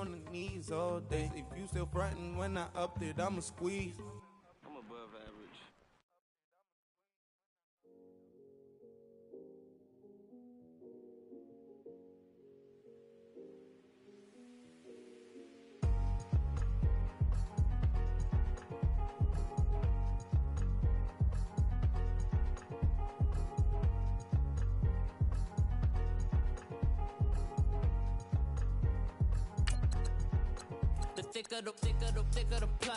on the knees all day. If you still frontin' when I upped it, I'ma squeeze. I'm above average. Thicker the ply,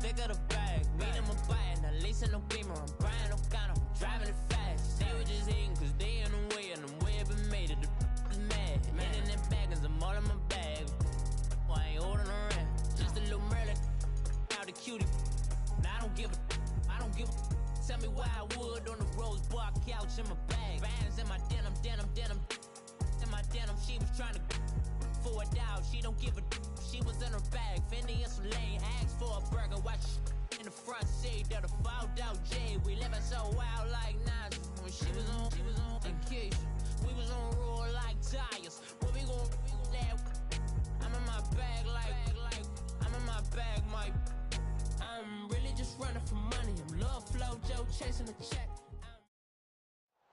thicker the bag. Meet them a bite, now lacing no beamer. I'm Brian O'Connor, driving it fast. They were just hating cause they in the way, and the way I've been made it, the is mad. Man in that bag, cause I'm all in my bag. Well, I ain't holding around, just a little Merlin, out the cutie. Now I don't give a. Tell me why I would on the rose bar couch in my bag. Bands in my denim. In my denim, she was trying to for a doubt, she don't give a. She was in her bag, Fendi and some lane, asked for a burger, watch in the front seat, that a fouled out J. We living so wild like Nas. When she was on vacation, we was on roll like tires. Where we gon' that? I'm in my bag like I'm in my bag, Mike. I'm really just running for money. I'm Love Flow Joe chasing a check.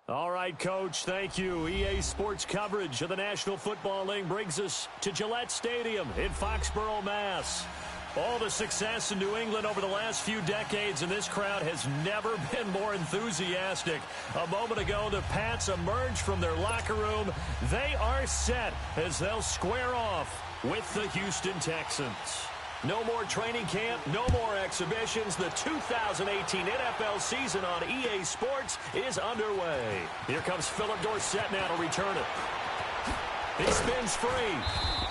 All right, Coach, thank you. EA Sports coverage of the National Football League brings us to Gillette Stadium in Foxborough, Mass. All the success in New England over the last few decades, and this crowd has never been more enthusiastic. A moment ago, the Pats emerged from their locker room. They are set as they'll square off with the Houston Texans. No more training camp, no more exhibitions. The 2018 NFL season on EA Sports is underway. Here comes Philip Dorsett now to return it. He spins free.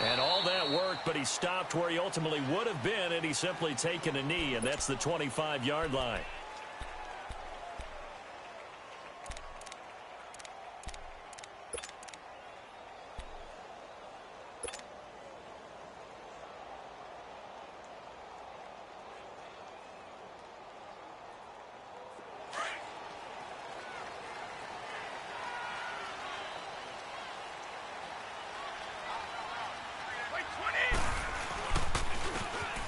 And all that work, but he stopped where he ultimately would have been, and he's simply taken a knee, and that's the 25-yard line.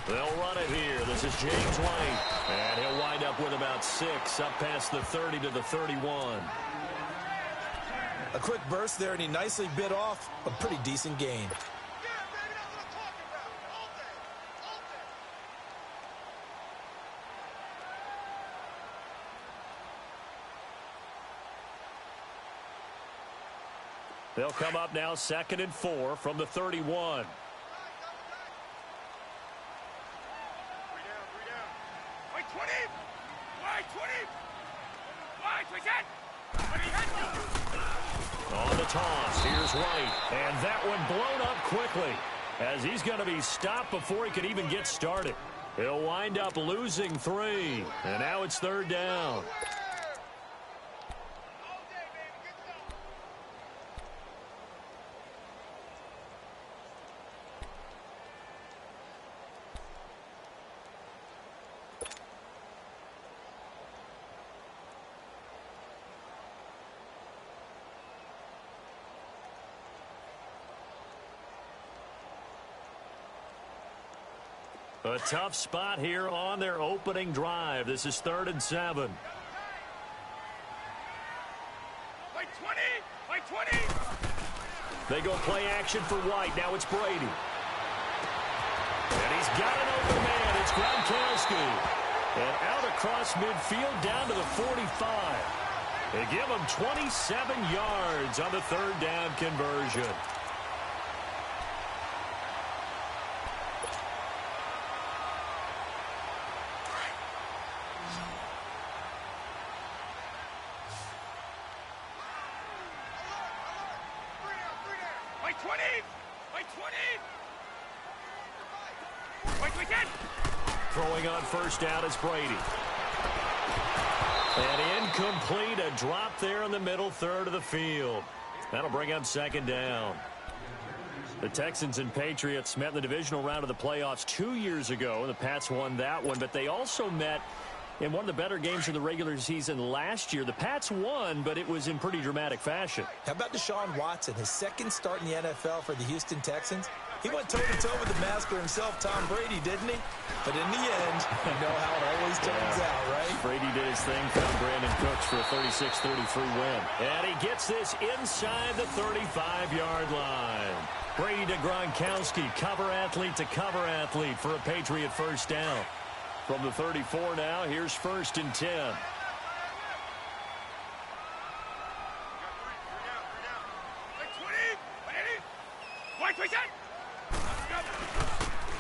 They'll run it here. This is James White. And he'll wind up with about 6 up past the 30 to the 31. A quick burst there, and he nicely bit off a pretty decent gain. They'll come up now 2nd and 4 from the 31. On the toss, here's White, and that one blown up quickly as he's going to be stopped before he can even get started. He'll wind up losing 3, and now it's 3rd down. A tough spot here on their opening drive. This is 3rd and 7. White 20! They go play action for White. Now it's Brady. And he's got an open man. It's Gronkowski. And out across midfield down to the 45. They give him 27 yards on the 3rd down conversion. Throwing on 1st down is Brady. And incomplete, a drop there in the middle 3rd of the field. That'll bring up 2nd down. The Texans and Patriots met in the divisional round of the playoffs 2 years ago. The Pats won that one, but they also met In one of the better games of the regular season last year, the Pats won, but it was in pretty dramatic fashion. How about Deshaun Watson, his second start in the NFL for the Houston Texans? He went toe-to-toe with the master himself, Tom Brady, didn't he? But in the end, you know how it always turns out, right? Brady did his thing, found Brandon Cooks for a 36-33 win. And he gets this inside the 35-yard line. Brady to Gronkowski, cover athlete to cover athlete for a Patriot first down. From the 34 now, here's 1st and 10.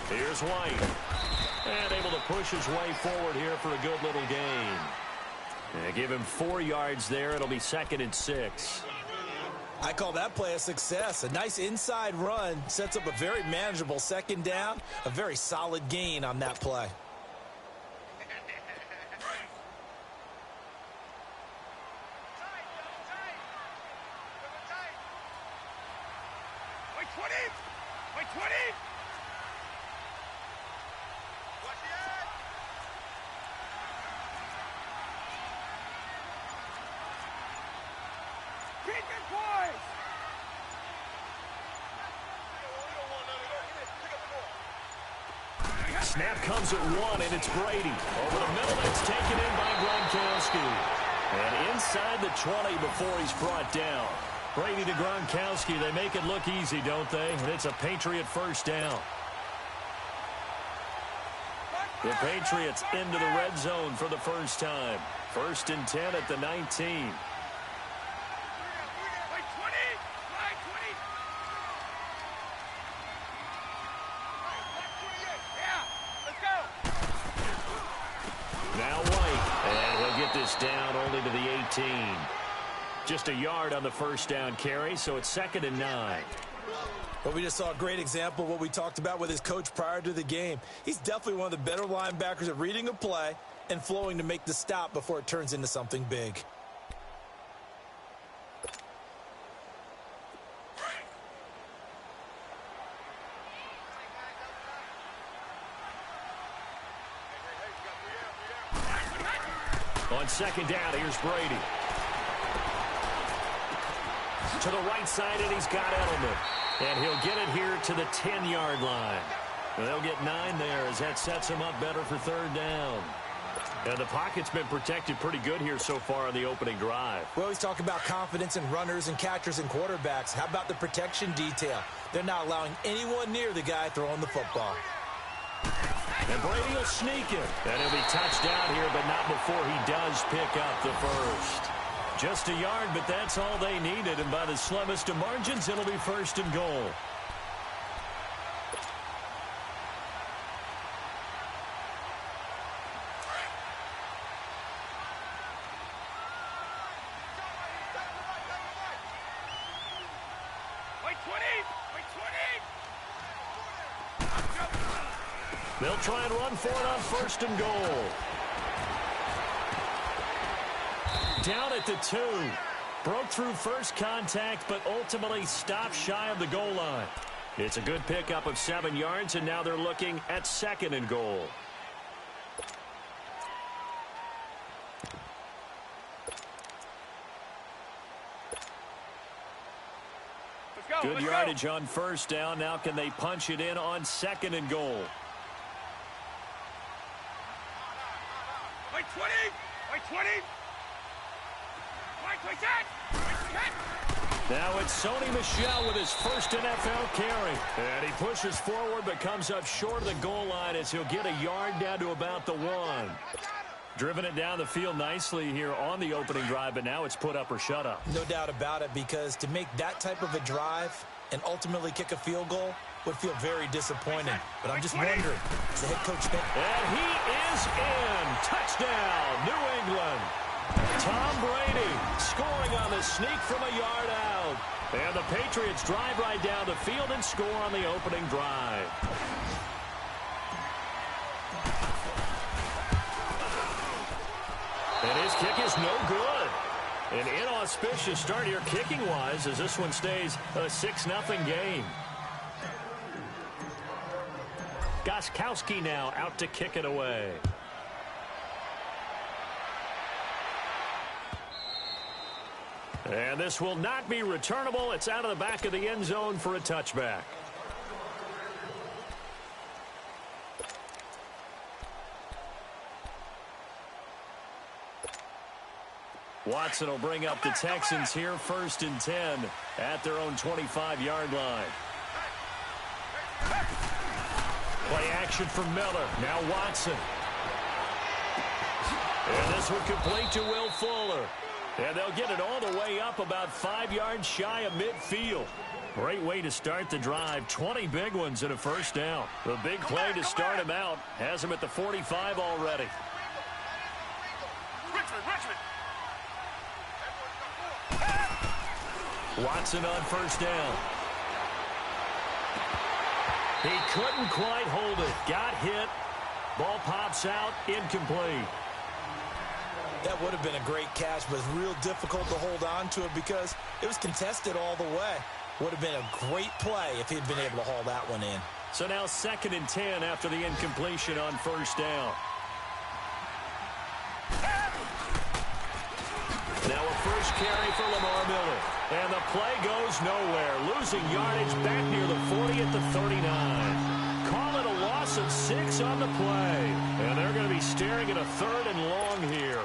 Here's White. And able to push his way forward here for a good little gain. And give him 4 yards there. It'll be 2nd and 6. I call that play a success. A nice inside run sets up a very manageable 2nd down. A very solid gain on that play. Snap comes at 1, and it's Brady. Over the middle, it's taken in by Gronkowski. And inside the 20 before he's brought down. Brady to Gronkowski. They make it look easy, don't they? And it's a Patriot first down. The Patriots into the red zone for the first time. 1st and 10 at the 19. Down only to the 18. Just a yard on the first down carry, so it's 2nd and 9. Well, we just saw a great example of what we talked about with his coach prior to the game. He's definitely one of the better linebackers at reading a play and flowing to make the stop before it turns into something big. On 2nd down, here's Brady. To the right side, and he's got Edelman. And he'll get it here to the 10-yard line. And they'll get 9 there as that sets him up better for 3rd down. And the pocket's been protected pretty good here so far on the opening drive. We always talk about confidence in runners and catchers and quarterbacks. How about the protection detail? They're not allowing anyone near the guy throwing the football. And Brady will sneak it. And he'll be touched down here, but not before he does pick up the first. Just a yard, but that's all they needed. And by the slimmest of margins, it'll be 1st and goal. They'll try and run for it on 1st and goal. Down at the 2. Broke through first contact, but ultimately stopped shy of the goal line. It's a good pickup of 7 yards, and now they're looking at 2nd and goal. Good yardage on 1st down. Now can they punch it in on 2nd and goal? Like 20! Like 20! Like 10! Now it's Sony Michel with his first NFL carry. And he pushes forward but comes up short of the goal line as he'll get a yard down to about the 1. Driven it down the field nicely here on the opening drive, but now it's put up or shut up. No doubt about it, because to make that type of a drive and ultimately kick a field goal would feel very disappointing. But I'm just wondering, does the head coach think? And he is in. Touchdown, New England. Tom Brady scoring on the sneak from a yard out. And the Patriots drive right down the field and score on the opening drive. And his kick is no good. An inauspicious start here kicking-wise as this one stays a 6-0 game. Gostkowski now out to kick it away. And this will not be returnable. It's out of the back of the end zone for a touchback. Watson will bring up the Texans here, 1st and 10 at their own 25-yard line. Play action for Miller. Now Watson. And this one complete to Will Fuller. And they'll get it all the way up about 5 yards shy of midfield. Great way to start the drive. 20 big ones and a first down. The big play to start him out. Has him at the 45 already. Watson on first down. He couldn't quite hold it. Got hit. Ball pops out. Incomplete. That would have been a great catch, but it's real difficult to hold on to it because it was contested all the way. Would have been a great play if he'd been able to haul that one in. So now 2nd and 10 after the incompletion on first down. Now a first carry for Lamar Miller. And the play goes nowhere. Losing yardage back near the 40 at the 39. Call it a loss of 6 on the play. And they're going to be staring at a 3rd and long here.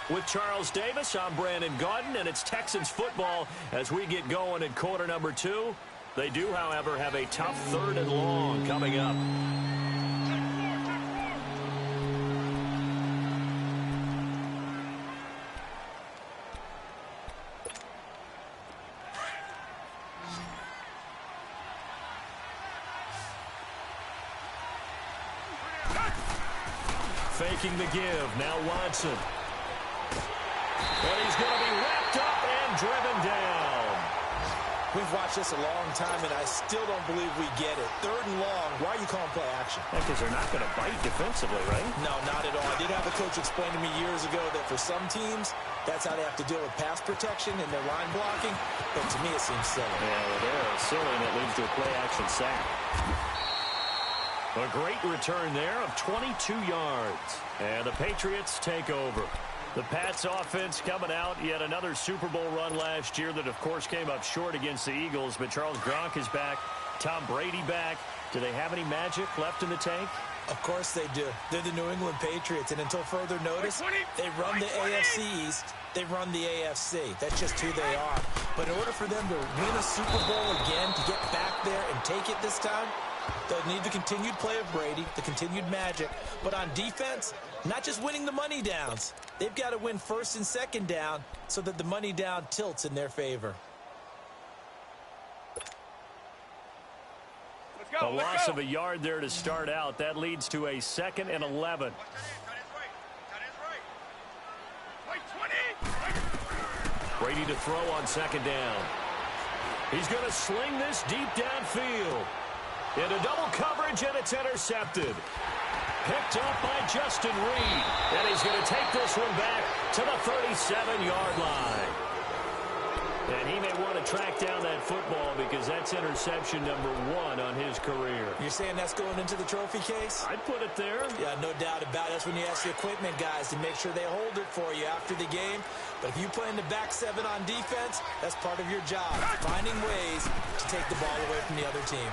With Charles Davis, I'm Brandon Gaudin, and it's Texans football as we get going at quarter number 2. They do, however, have a tough 3rd and long coming up. Faking the give. Now Watson. And he's going to be wrapped up and driven down. We've watched this a long time, and I still don't believe we get it. 3rd and long. Why are you calling play action? Because they're not going to bite defensively, right? No, not at all. I did have a coach explain to me years ago that for some teams, that's how they have to deal with pass protection and their line blocking. But to me, it seems silly. Yeah, well, they're silly, and it leads to a play action sack. A great return there of 22 yards. And the Patriots take over. The Pats offense coming out. Yet another Super Bowl run last year that, of course, came up short against the Eagles. But Charles Gronk is back. Tom Brady back. Do they have any magic left in the tank? Of course they do. They're the New England Patriots. And until further notice, they run the AFC East. They run the AFC. That's just who they are. But in order for them to win a Super Bowl again, to get back there and take it this time, they'll need the continued play of Brady, the continued magic. But on defense, not just winning the money downs. They've got to win 1st and 2nd down so that the money down tilts in their favor. A loss of a yard there to start out. That leads to a 2nd and 11. Brady to throw on 2nd down. He's going to sling this deep downfield. Into double coverage, and it's intercepted. Picked up by Justin Reed. And he's going to take this one back to the 37-yard line. And he may want to track down that football because that's interception number 1 on his career. You're saying that's going into the trophy case? I'd put it there. Yeah, no doubt about it. That's when you ask the equipment guys to make sure they hold it for you after the game. But if you play in the back 7 on defense, that's part of your job, finding ways to take the ball away from the other team.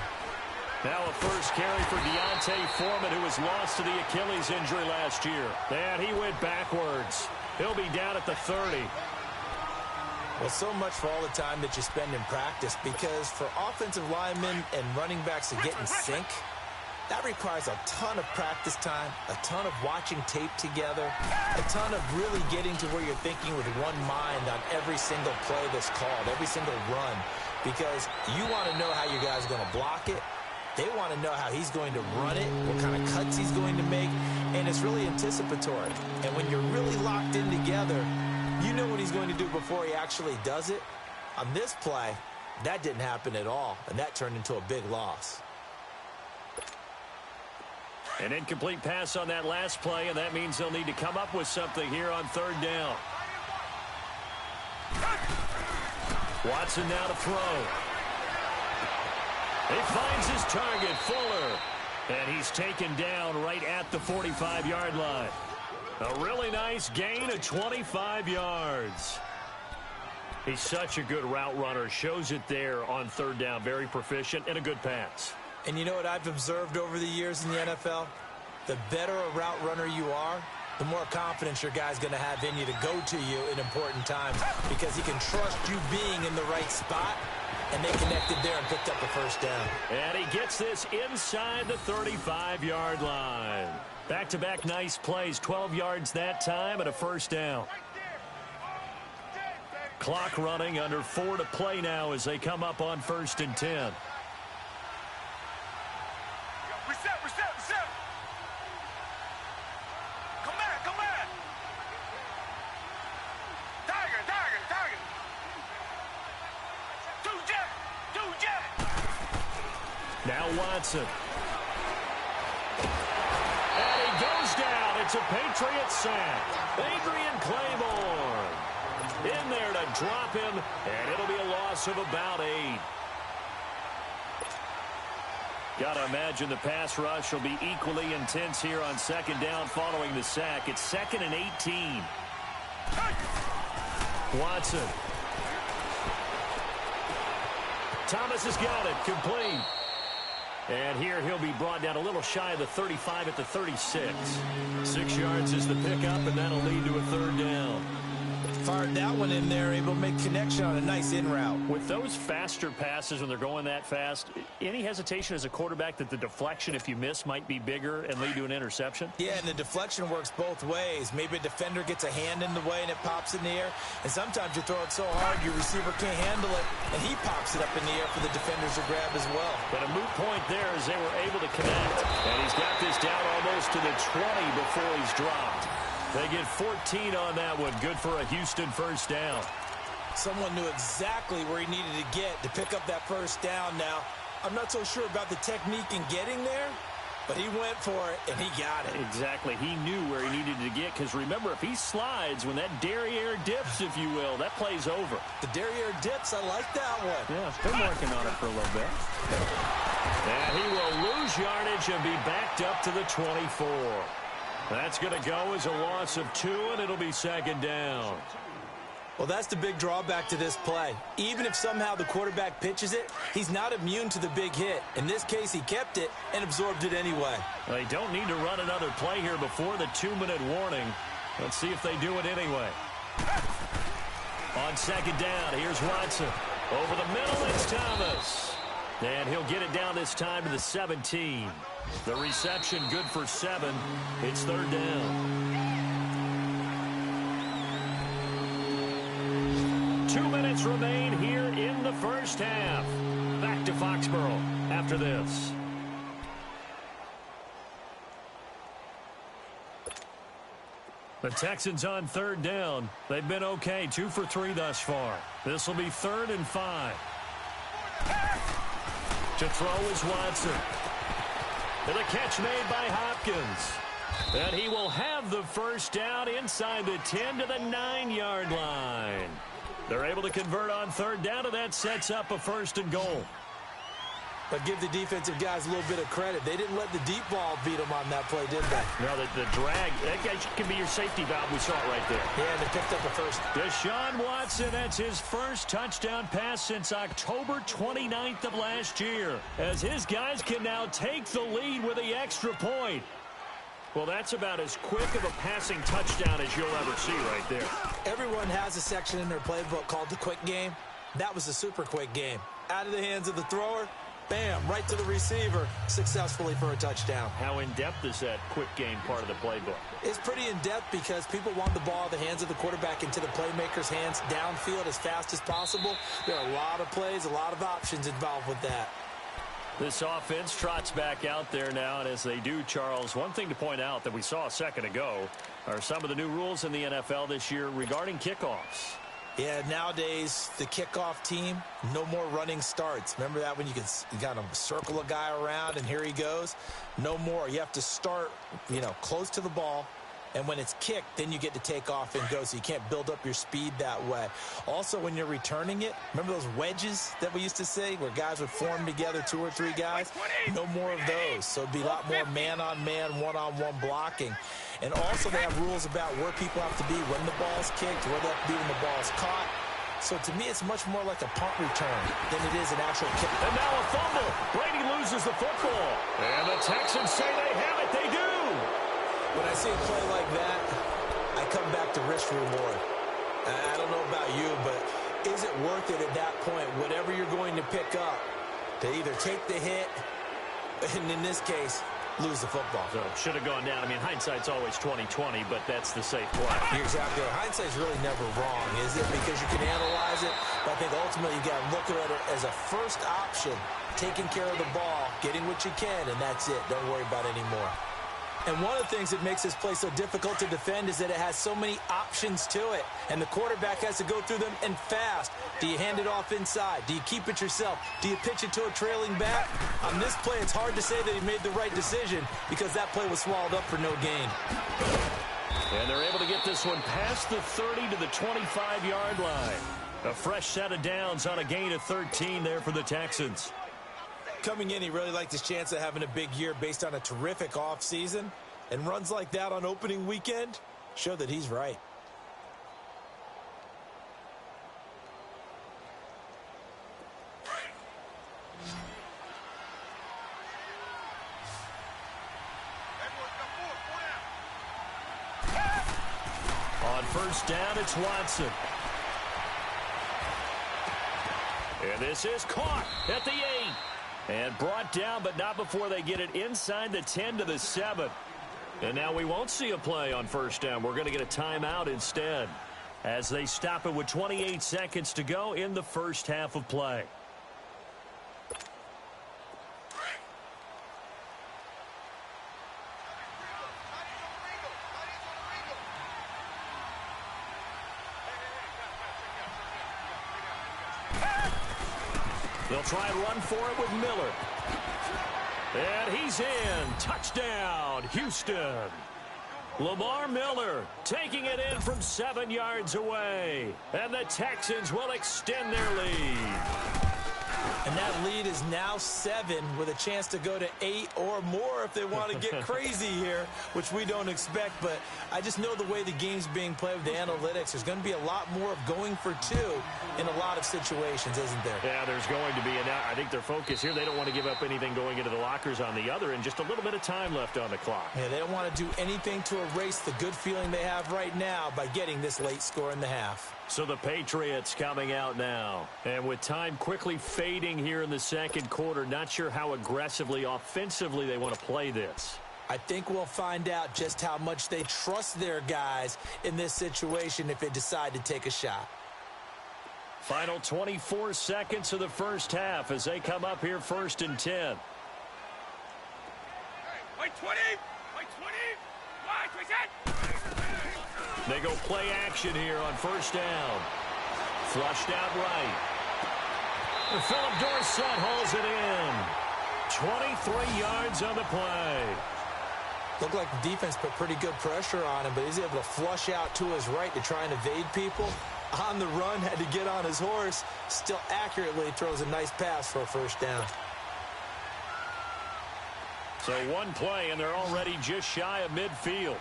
Now a first carry for Deontay Foreman, who was lost to the Achilles injury last year. And he went backwards. He'll be down at the 30. Well, so much for all the time that you spend in practice, because for offensive linemen and running backs to get in sync, that requires a ton of practice time, a ton of watching tape together, a ton of really getting to where you're thinking with one mind on every single play that's called, every single run, because you want to know how your guy's going to block it. They want to know how he's going to run it, what kind of cuts he's going to make, and it's really anticipatory. And when you're really locked in together, you know what he's going to do before he actually does it. On this play, that didn't happen at all, and that turned into a big loss. An incomplete pass on that last play, and that means they'll need to come up with something here on 3rd down. Watson now to throw. He finds his target, Fuller. And he's taken down right at the 45-yard line. A really nice gain of 25 yards. He's such a good route runner. Shows it there on third down. Very proficient and a good pass. And you know what I've observed over the years in the NFL? The better a route runner you are, the more confidence your guy's going to have in you to go to you in important times because he can trust you being in the right spot, and they connected there and picked up a first down. And he gets this inside the 35-yard line. Back-to-back nice plays, 12 yards that time and a first down. Clock running, under 4 to play now as they come up on 1st and 10. Reset. Come back. Tiger. Two jet. Now Watson. And he goes down. It's a Patriots sack. Adrian Claiborne in there to drop him, and it'll be a loss of about 8. Got to imagine the pass rush will be equally intense here on 2nd down following the sack. It's 2nd and 18. Watson. Thomas has got it. Complete. And here he'll be brought down a little shy of the 35 at the 36. 6 yards is the pickup, and that'll lead to a 3rd down. Fired that one in there, able to make connection on a nice in route. With those faster passes when they're going that fast, any hesitation as a quarterback that the deflection, if you miss, might be bigger and lead to an interception? Yeah, and the deflection works both ways. Maybe a defender gets a hand in the way and it pops in the air. And sometimes you throw it so hard your receiver can't handle it, and he pops it up in the air for the defenders to grab as well. But a moot point there as they were able to connect. And he's got this down almost to the 20 before he's dropped. They get 14 on that one. Good for a Houston first down. Someone knew exactly where he needed to get to pick up that first down. Now, I'm not so sure about the technique in getting there, but he went for it, and he got it. Exactly. He knew where he needed to get, because remember, if he slides, when that derriere dips, if you will, that play's over. The derriere dips, I like that one. Yeah, been working on it for a little bit. And he will lose yardage and be backed up to the 24. That's going to go as a loss of 2, and it'll be 2nd down. Well, that's the big drawback to this play. Even if somehow the quarterback pitches it, he's not immune to the big hit. In this case, he kept it and absorbed it anyway. They don't need to run another play here before the 2-minute warning. Let's see if they do it anyway. On 2nd down, here's Watson. Over the middle, it's Thomas. And he'll get it down this time to the 17. The reception good for 7. It's 3rd down. 2 minutes remain here in the first half. Back to Foxborough after this. The Texans on 3rd down. They've been okay, 2 for 3 thus far. This will be 3rd and 5. To throw is Watson. And the catch made by Hopkins. And he will have the first down inside the 10 to the 9-yard line. They're able to convert on 3rd down, and that sets up a 1st and goal. But give the defensive guys a little bit of credit. They didn't let the deep ball beat them on that play, did they? No, the drag, that guy can be your safety valve. We saw it right there. Yeah, and they picked up a first. Deshaun Watson, that's his first touchdown pass since October 29th of last year, as his guys can now take the lead with the extra point. Well, that's about as quick of a passing touchdown as you'll ever see right there. Everyone has a section in their playbook called the quick game. That was the super quick game. Out of the hands of the thrower, bam, right to the receiver, successfully for a touchdown. How in-depth is that quick game part of the playbook? It's pretty in-depth because people want the ball out of the hands of the quarterback into the playmaker's hands downfield as fast as possible. There are a lot of plays, a lot of options involved with that. This offense trots back out there now, and as they do, Charles, one thing to point out that we saw a second ago are some of the new rules in the NFL this year regarding kickoffs. Yeah, nowadays, the kickoff team, no more running starts. Remember that when you got to circle a guy around and here he goes? No more. You have to start, close to the ball, And when it's kicked, then you get to take off and go, so you can't build up your speed that way. Also, when you're returning it, remember those wedges that we used to say where guys would form together, 2 or 3 guys? No more of those. So it'd be a lot more man-on-man, one-on-one blocking. And also they have rules about where people have to be when the ball's kicked, where they have to be when the ball's caught. So to me, it's much more like a punt return than it is an actual kick. And now a fumble. Brady loses the football. And the Texans say they have it. They do. When I see a play like that, I come back to risk reward. I don't know about you, but is it worth it at that point, whatever you're going to pick up, to either take the hit, and in this case, lose the football? So should have gone down. I mean, hindsight's always 20/20, but that's the safe play. You're exactly right. Hindsight's really never wrong, is it? Because you can analyze it, but I think ultimately you got to look at it as a first option, taking care of the ball, getting what you can, and that's it. Don't worry about it anymore. And one of the things that makes this play so difficult to defend is that it has so many options to it, and the quarterback has to go through them and fast. Do you hand it off inside? Do you keep it yourself? Do you pitch it to a trailing back? On this play, it's hard to say that he made the right decision because that play was swallowed up for no gain. And they're able to get this one past the 30 to the 25-yard line. A fresh set of downs on a gain of 13 there for the Texans. Coming in, he really liked his chance of having a big year based on a terrific offseason. And runs like that on opening weekend show that he's right. On first down, it's Watson. And this is caught at the 8. And brought down, but not before they get it inside the 10 to the 7. And now we won't see a play on first down. We're going to get a timeout instead as they stop it with 28 seconds to go in the first half of play. They'll try and run for it with Miller. And he's in. Touchdown, Houston. Lamar Miller taking it in from 7 yards away. And the Texans will extend their lead. And that lead is now 7 with a chance to go to 8 or more if they want to get crazy here, which we don't expect. But I just know the way the game's being played with the analytics, there's going to be a lot more of going for 2 in a lot of situations, isn't there? Yeah, there's going to be. And I think their focus here, they don't want to give up anything going into the lockers on the other, and just a little bit of time left on the clock. Yeah, they don't want to do anything to erase the good feeling they have right now by getting this late score in the half. So the Patriots coming out now. And with time quickly fading here in the second quarter, not sure how aggressively, offensively they want to play this. I think we'll find out just how much they trust their guys in this situation if they decide to take a shot. Final 24 seconds of the first half as they come up here 1st and 10. Wait 20! Wait 20! Watch, we said! They go play action here on first down. Flushed out right. And Philip Dorsett hauls it in. 23 yards on the play. Looked like the defense put pretty good pressure on him, but he's able to flush out to his right to try and evade people. On the run, had to get on his horse. Still accurately throws a nice pass for a first down. So one play, and they're already just shy of midfield.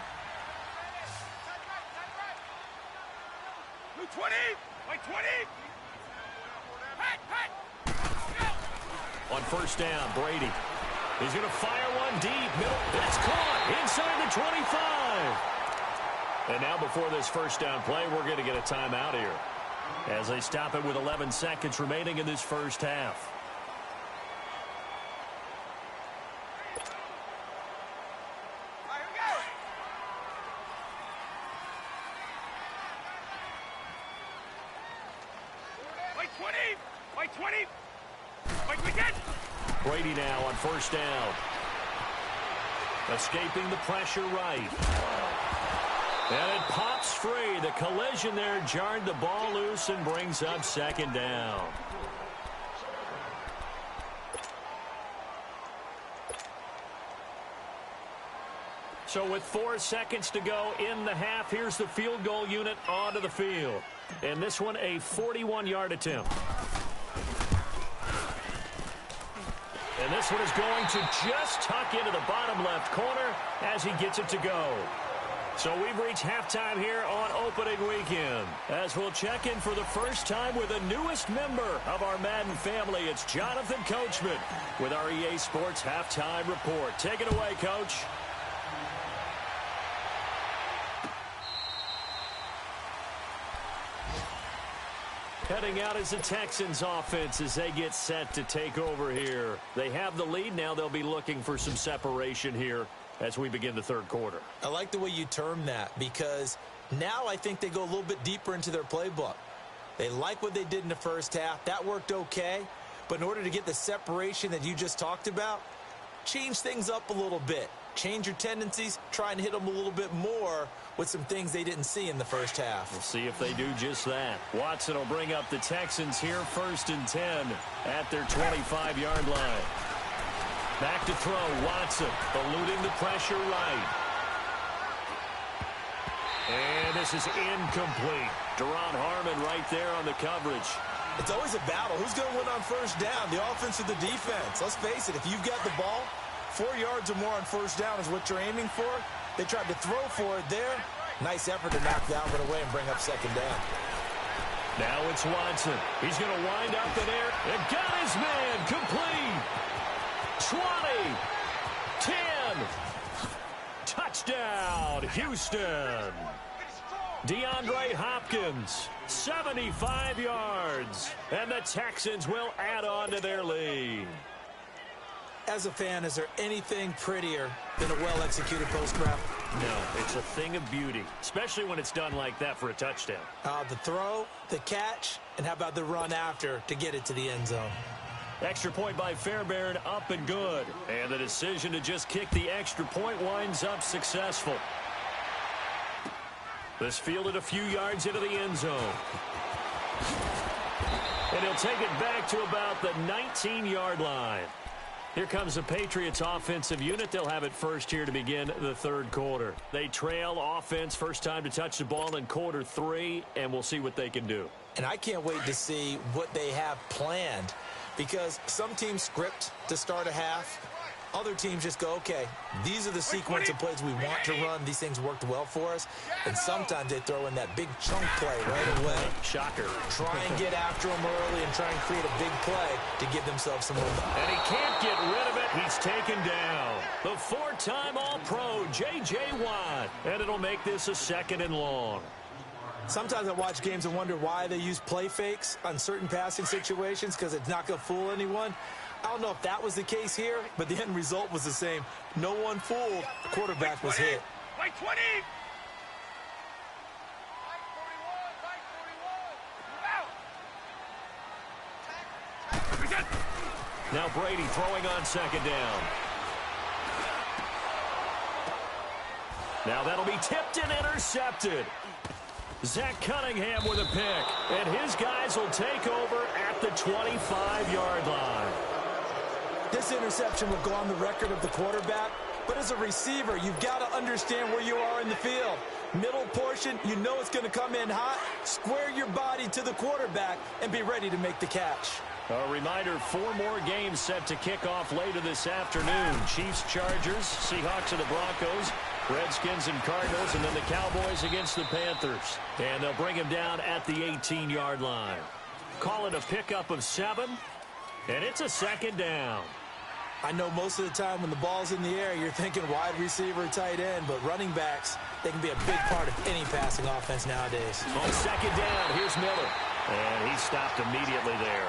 20! Wait 20! On first down, Brady. He's going to fire one deep. Middle. That's caught inside the 25. And now before this first down play, we're going to get a timeout here as they stop it with 11 seconds remaining in this first half. Brady now on first down. Escaping the pressure right. And it pops free. The collision there jarred the ball loose and brings up second down. So with 4 seconds to go in the half, here's the field goal unit onto the field. And this one, a 41-yard attempt. And this one is going to just tuck into the bottom left corner as he gets it to go. So we've reached halftime here on opening weekend. As we'll check in for the first time with the newest member of our Madden family, it's Jonathan Coachman with our EA Sports Halftime Report. Take it away, Coach. Heading out is the Texans offense as they get set to take over here. They have the lead. Now they'll be looking for some separation here as we begin the third quarter. I like the way you term that because now I think they go a little bit deeper into their playbook. They like what they did in the first half. That worked okay. But in order to get the separation that you just talked about, change things up a little bit. Change your tendencies. Try and hit them a little bit more with some things they didn't see in the first half. We'll see if they do just that. Watson will bring up the Texans here, 1st and 10 at their 25-yard line. Back to throw, Watson, eluding the pressure right. And this is incomplete. Deron Harmon right there on the coverage. It's always a battle. Who's going to win on first down, the offense or the defense? Let's face it, if you've got the ball, 4 yards or more on first down is what you're aiming for. They tried to throw for it there. Nice effort to knock that one away and bring up second down. Now it's Watson. He's going to wind up in there. And got his man complete. 20. 10. Touchdown, Houston. DeAndre Hopkins, 75 yards. And the Texans will add on to their lead. As a fan, is there anything prettier than a well-executed post route? No, it's a thing of beauty, especially when it's done like that for a touchdown. The throw, the catch, and how about the run after to get it to the end zone? Extra point by Fairbairn, up and good. And the decision to just kick the extra point winds up successful. This fielded a few yards into the end zone. And he'll take it back to about the 19-yard line. Here comes the Patriots offensive unit. They'll have it first here to begin the third quarter. They trail offense, first time to touch the ball in quarter 3, and we'll see what they can do. And I can't wait to see what they have planned because some teams script to start a half. Other teams just go, okay, these are the sequence of plays we want to run. These things worked well for us. And sometimes they throw in that big chunk play right away. Shocker. Try and get after them early and try and create a big play to give themselves some momentum. And he can't get rid of it. He's taken down. The 4-time All-Pro, J.J. Watt. And it'll make this a 2nd and long. Sometimes I watch games and wonder why they use play fakes on certain passing situations because it's not going to fool anyone. I don't know if that was the case here, but the end result was the same. No one fooled. The quarterback was hit. Right 20. Now Brady throwing on 2nd down. Now that'll be tipped and intercepted. Zach Cunningham with a pick, and his guys will take over at the 25-yard line. This interception will go on the record of the quarterback, but as a receiver, you've got to understand where you are in the field. Middle portion, you know it's going to come in hot. Square your body to the quarterback and be ready to make the catch. A reminder, 4 more games set to kick off later this afternoon. Chiefs, Chargers, Seahawks and the Broncos, Redskins and Cardinals, and then the Cowboys against the Panthers. And they'll bring him down at the 18-yard line. Call it a pickup of 7, and it's a 2nd down. I know most of the time when the ball's in the air, you're thinking wide receiver, tight end, but running backs, they can be a big part of any passing offense nowadays. On 2nd down, here's Miller. And he stopped immediately there.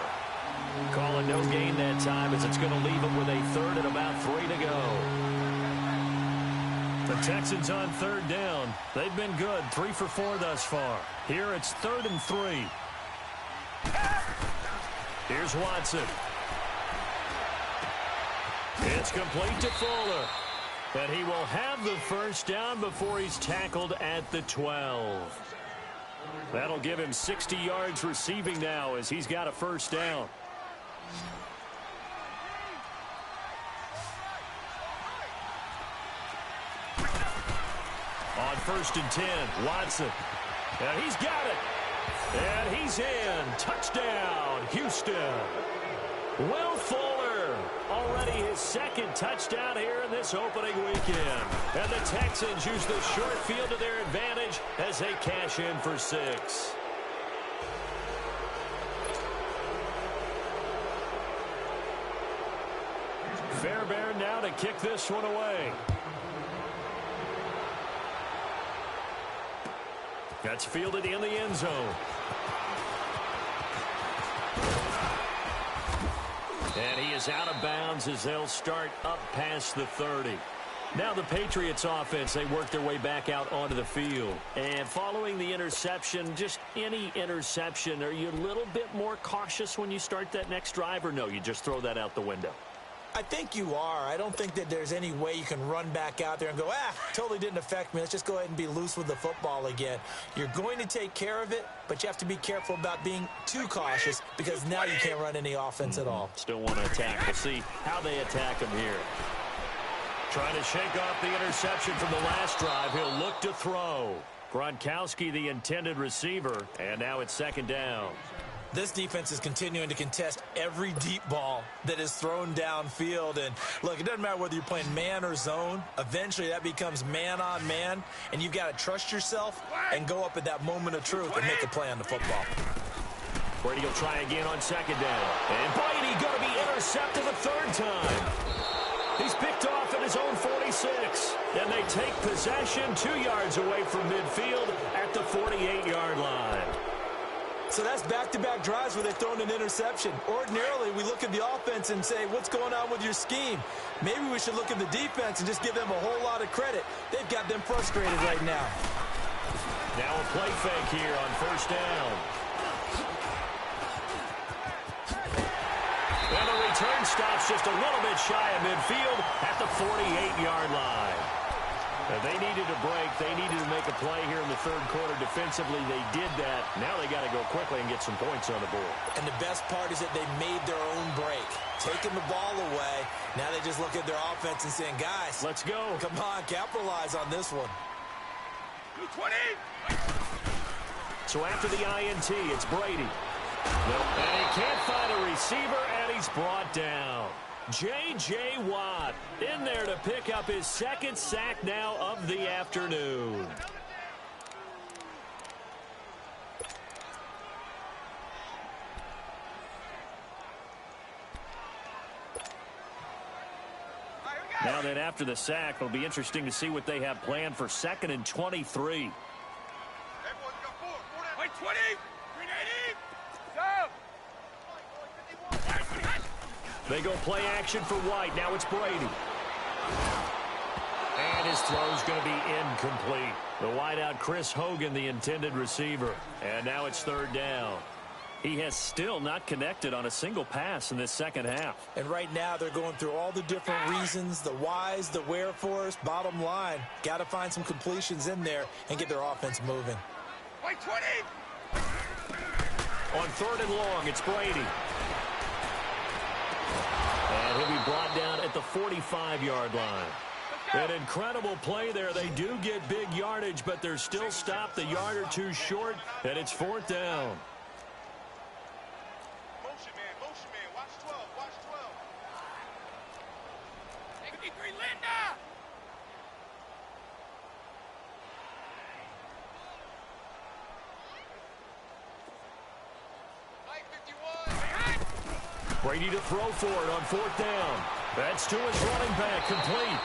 Call it no gain that time as it's going to leave him with a 3rd and about 3 to go. The Texans on 3rd down. They've been good, 3 for 4 thus far. Here it's 3rd and 3. Here's Watson. It's complete to Fuller. And he will have the first down before he's tackled at the 12. That'll give him 60 yards receiving now as he's got a first down. first and 10. Watson. And he's got it. And he's in. Touchdown, Houston. Will Fuller, already his second touchdown here in this opening weekend. And the Texans use the short field to their advantage as they cash in for 6. Fairbairn now to kick this one away. That's fielded in the end zone. And he is out of bounds as they'll start up past the 30. Now the Patriots offense, they work their way back out onto the field. And following the interception, just any interception, are you a little bit more cautious when you start that next drive, or no, you just throw that out the window? I think you are. I don't think that there's any way you can run back out there and go, totally didn't affect me. Let's just go ahead and be loose with the football again. You're going to take care of it, but you have to be careful about being too cautious because now you can't run any offense at all. Still want to attack. We'll see how they attack him here. Trying to shake off the interception from the last drive. He'll look to throw. Gronkowski, the intended receiver, and now it's second down. This defense is continuing to contest every deep ball that is thrown downfield. And, look, it doesn't matter whether you're playing man or zone. Eventually, that becomes man-on-man, and you've got to trust yourself and go up at that moment of truth and make a play on the football. Brady will try again on second down. And Brady going to be intercepted the third time. He's picked off at his own 46. And they take possession 2 yards away from midfield at the 48-yard line. So that's back-to-back drives where they've thrown an interception. Ordinarily, we look at the offense and say, what's going on with your scheme? Maybe we should look at the defense and just give them a whole lot of credit. They've got them frustrated right now. Now a play fake here on first down. And the return stops just a little bit shy of midfield at the 48-yard line. They needed a break. They needed to make a play here in the third quarter. Defensively, they did that. Now they got to go quickly and get some points on the board. And the best part is that they made their own break. Taking the ball away. Now they just look at their offense and saying, guys, let's go. Come on, capitalize on this one. 220. So after the INT, it's Brady. And he can't find a receiver, and he's brought down. J.J. Watt in there to pick up his second sack now of the afternoon. Now that after the sack, it'll be interesting to see what they have planned for 2nd and 23. Wait, 20. 380. Go. They go play action for White. Now it's Brady. And his throw's going to be incomplete. The wideout, Chris Hogan, the intended receiver. And now it's third down. He has still not connected on a single pass in this second half. And right now they're going through all the different reasons, the whys, the wherefores. Bottom line, got to find some completions in there and get their offense moving. Wait, 20. On third and long, it's Brady. And he'll be brought down at the 45-yard line. An incredible play there. They do get big yardage, but they're still stopped a yard or two short, and it's fourth down. Motion man, watch 12, watch 12. 53, Linda. Brady to throw for it on fourth down. That's to his running back, complete.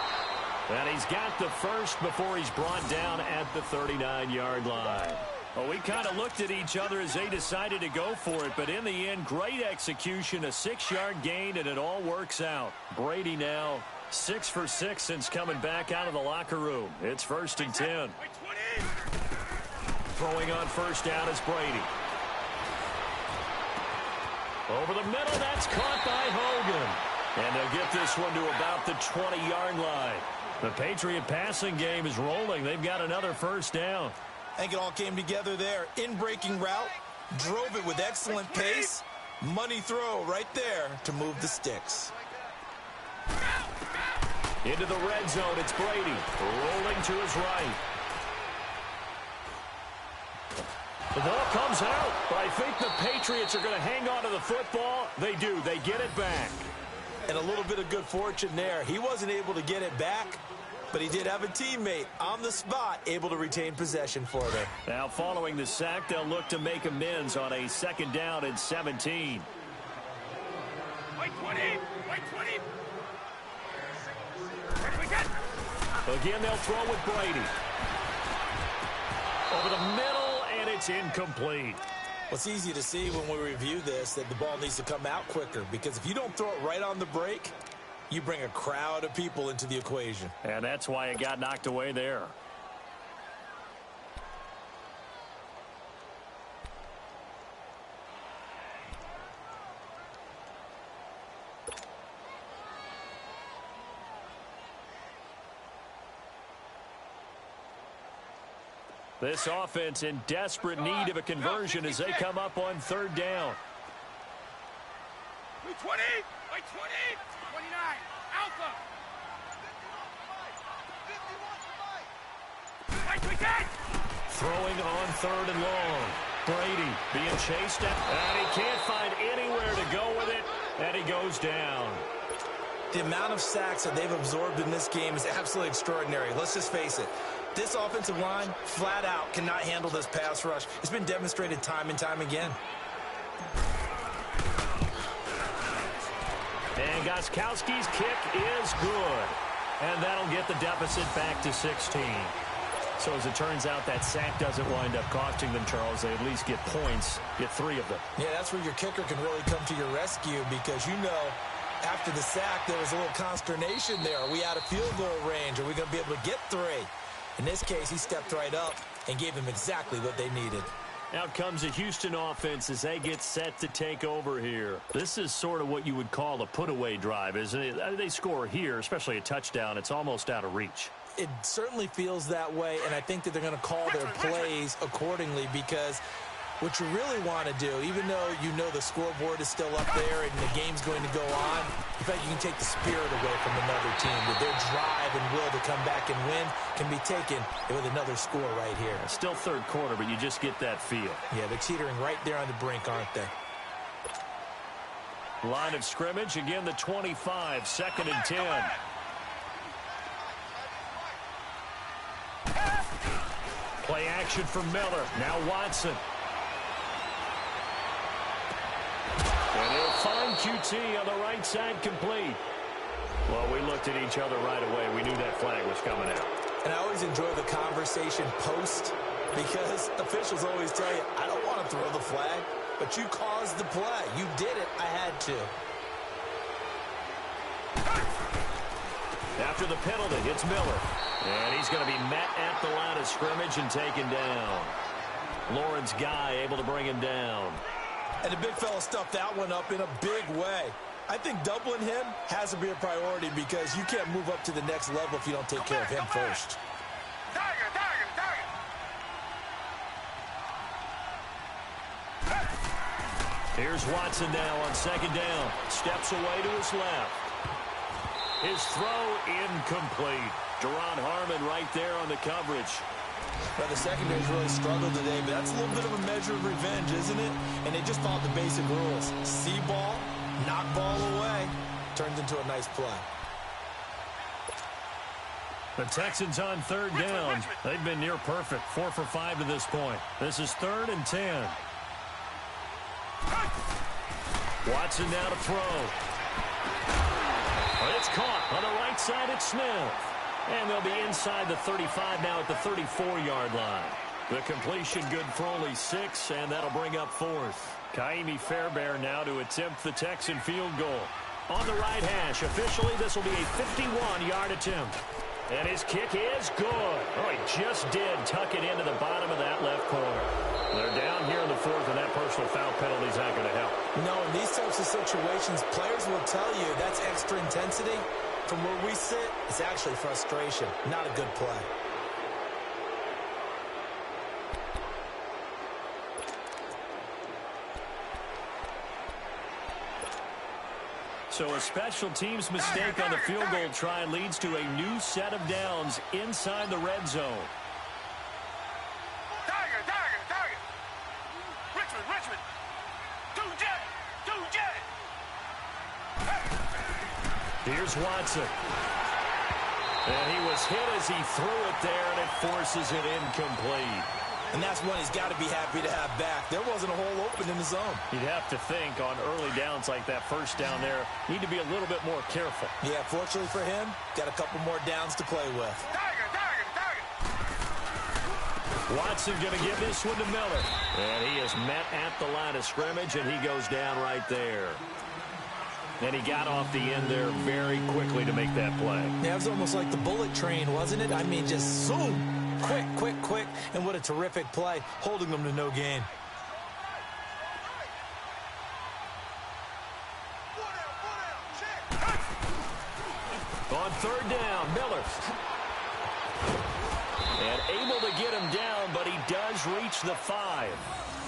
And he's got the first before he's brought down at the 39-yard line. Well, we kind of looked at each other as they decided to go for it, but in the end, great execution, a 6-yard gain, and it all works out. Brady now 6 for 6 since coming back out of the locker room. It's 1st and 10. Throwing on first down is Brady. Over the middle, that's caught by Hogan. And they'll get this one to about the 20-yard line. The Patriot passing game is rolling. They've got another first down. I think it all came together there. In-breaking route, drove it with excellent pace. Money throw right there to move the sticks. Into the red zone, it's Brady. Rolling to his right. The ball comes out, but I think the Patriots are going to hang on to the football. They do. They get it back. And a little bit of good fortune there. He wasn't able to get it back, but he did have a teammate on the spot able to retain possession for them. Now, following the sack, they'll look to make amends on a 2nd down and 17. Wait 20! Wait 20! What we get? Again, they'll throw with Brady. Over the middle, and it's incomplete. Well, it's easy to see when we review this that the ball needs to come out quicker, because if you don't throw it right on the break, you bring a crowd of people into the equation. And that's why it got knocked away there. This offense in desperate need of a conversion as they come up on 3rd down. Wait 20! Wait 20! 29! Alpha! Wait, we get! Throwing on 3rd and long. Brady being chased out, and he can't find anywhere to go with it, and he goes down. The amount of sacks that they've absorbed in this game is absolutely extraordinary. Let's just face it. This offensive line, flat out, cannot handle this pass rush. It's been demonstrated time and time again. And Gostkowski's kick is good. And that'll get the deficit back to 16. So as it turns out, that sack doesn't wind up costing them, Charles. They at least get points, get 3 of them. Yeah, that's where your kicker can really come to your rescue, because you know after the sack there was a little consternation there. Are we out of field goal range? Are we going to be able to get 3? In this case, he stepped right up and gave them exactly what they needed. Out comes the Houston offense as they get set to take over here. This is sort of what you would call a put-away drive, isn't it? They score here, especially a touchdown. It's almost out of reach. It certainly feels that way, and I think that they're going to call their plays accordingly, because what you really want to do, even though you know the scoreboard is still up there and the game's going to go on, in fact, you can take the spirit away from another team. That their drive and will to come back and win can be taken with another score right here. Still 3rd quarter, but you just get that feel. Yeah, they're teetering right there on the brink, aren't they? Line of scrimmage, again the 25, 2nd and 10. Play action for Miller. Now Watson. And he'll find QT on the right side, complete. Well, we looked at each other right away. We knew that flag was coming out. And I always enjoy the conversation post, because officials always tell you, I don't want to throw the flag, but you caused the play. You did it. I had to. After the penalty, it's Miller. And he's going to be met at the line of scrimmage and taken down. Lawrence Guy able to bring him down. And the big fella stuffed that one up in a big way. I think doubling him has to be a priority, because you can't move up to the next level if you don't take care of him first. Target! Here's Watson now on 2nd down. Steps away to his left. His throw incomplete. Jerron Harmon right there on the coverage. Well, the secondary's really struggled today, but that's a little bit of a measure of revenge, isn't it? And they just followed the basic rules. See ball, knock ball away. Turns into a nice play. The Texans on 3rd down. They've been near perfect. 4 for 5 to this point. This is 3rd and 10. Watson now to throw. But it's caught on the right side. It's Smith. And they'll be inside the 35 now at the 34-yard line. The completion good for only 6, and that'll bring up 4th. Kaimi Fairbairn now to attempt the Texan field goal. On the right hash, officially this will be a 51-yard attempt. And his kick is good. Oh, he just did tuck it into the bottom of that left corner. They're down here in the 4th, and that personal foul penalty is not going to help. No, in these types of situations, players will tell you that's extra intensity. From where we sit, it's actually frustration, not a good play. So a special teams mistake on the field goal try leads to a new set of downs inside the red zone. Here's Watson. And he was hit as he threw it there, and it forces it incomplete. And that's one he's got to be happy to have back. There wasn't a hole open in the zone. You'd have to think on early downs like that first down there, need to be a little bit more careful. Yeah, fortunately for him, got a couple more downs to play with. Target. Watson going to give this one to Miller. And he is met at the line of scrimmage, and he goes down right there. And he got off the end there very quickly to make that play. Yeah, it was almost like the bullet train, wasn't it? I mean, just zoom. Quick. And what a terrific play, holding them to no gain. On third down, Miller. And able to get him down, but he does reach the 5.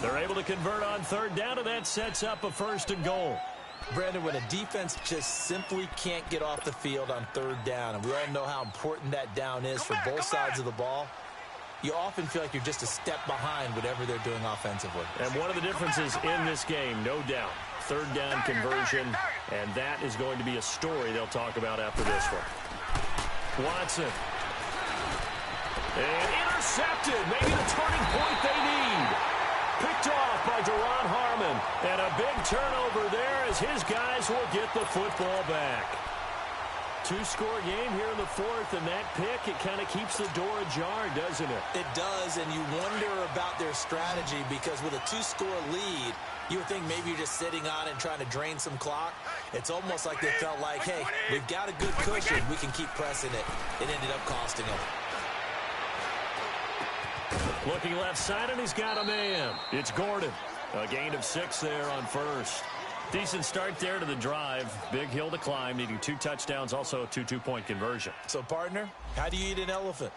They're able to convert on third down, and that sets up a 1st and goal. Brandon, when a defense just simply can't get off the field on third down, and we all know how important that down is for both sides of the ball, you often feel like you're just a step behind whatever they're doing offensively. And one of the differences in this game, no doubt, third down conversion, and that is going to be a story they'll talk about after this one. Watson. And intercepted. Maybe the turning point they need. Picked off by Deron Harmon. And a big turnover there as his guys will get the football back. 2-score game here in the 4th, and that pick, it kind of keeps the door ajar, doesn't it? It does, and you wonder about their strategy because with a 2-score lead, you would think maybe you're just sitting on it and trying to drain some clock. It's almost like they felt like, hey, we've got a good cushion. We can keep pressing it. It ended up costing them. Looking left side, and he's got a man. It's Gordon. A gain of 6 there on first. Decent start there to the drive. Big hill to climb, needing 2 touchdowns, also a 2-2-point conversion. So, partner, how do you eat an elephant?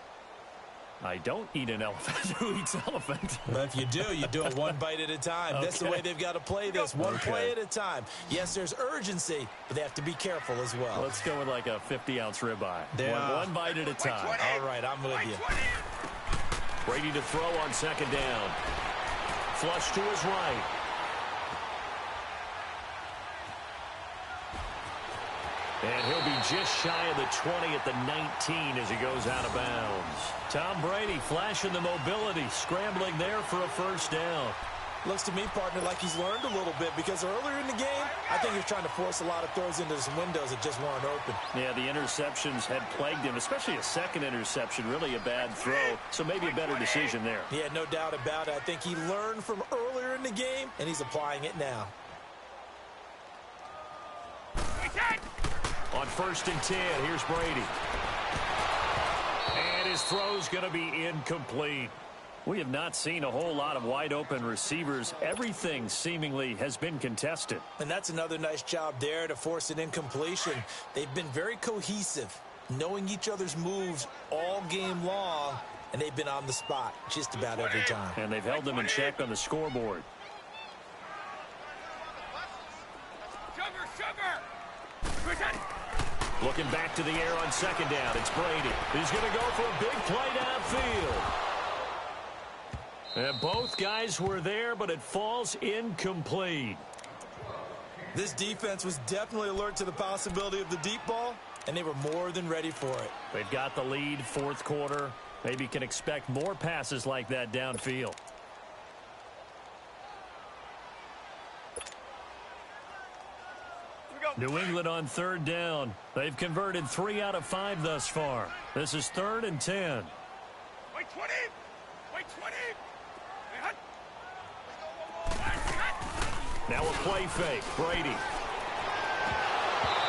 I don't eat an elephant. Who eats elephant? But if you do it one bite at a time. Okay. That's the way they've got to play this, one play at a time. Yes, there's urgency, but they have to be careful as well. Let's go with like a 50-ounce ribeye. One bite at a time. All right, I'm with you. Brady to throw on second down. Flush to his right. And he'll be just shy of the 20 at the 19 as he goes out of bounds. Tom Brady flashing the mobility, scrambling there for a first down. Looks to me, partner, like he's learned a little bit because earlier in the game, I think he was trying to force a lot of throws into some windows that just weren't open. Yeah, the interceptions had plagued him, especially a second interception, really a bad throw, so maybe a better decision there. Yeah, no doubt about it. I think he learned from earlier in the game, and he's applying it now. On 1st and 10, here's Brady. And his throw's going to be incomplete. We have not seen a whole lot of wide-open receivers. Everything seemingly has been contested. And that's another nice job there to force an incompletion. They've been very cohesive, knowing each other's moves all game long, and they've been on the spot just about every time. And they've held them in check on the scoreboard. Looking back to the air on second down, it's Brady. He's going to go for a big play downfield. And both guys were there, but it falls incomplete. This defense was definitely alert to the possibility of the deep ball, and they were more than ready for it. They've got the lead, 4th quarter. Maybe can expect more passes like that downfield. New England on third down. They've converted 3 out of 5 thus far. This is 3rd and 10. Wait 20. Wait 20. Now a play fake. Brady.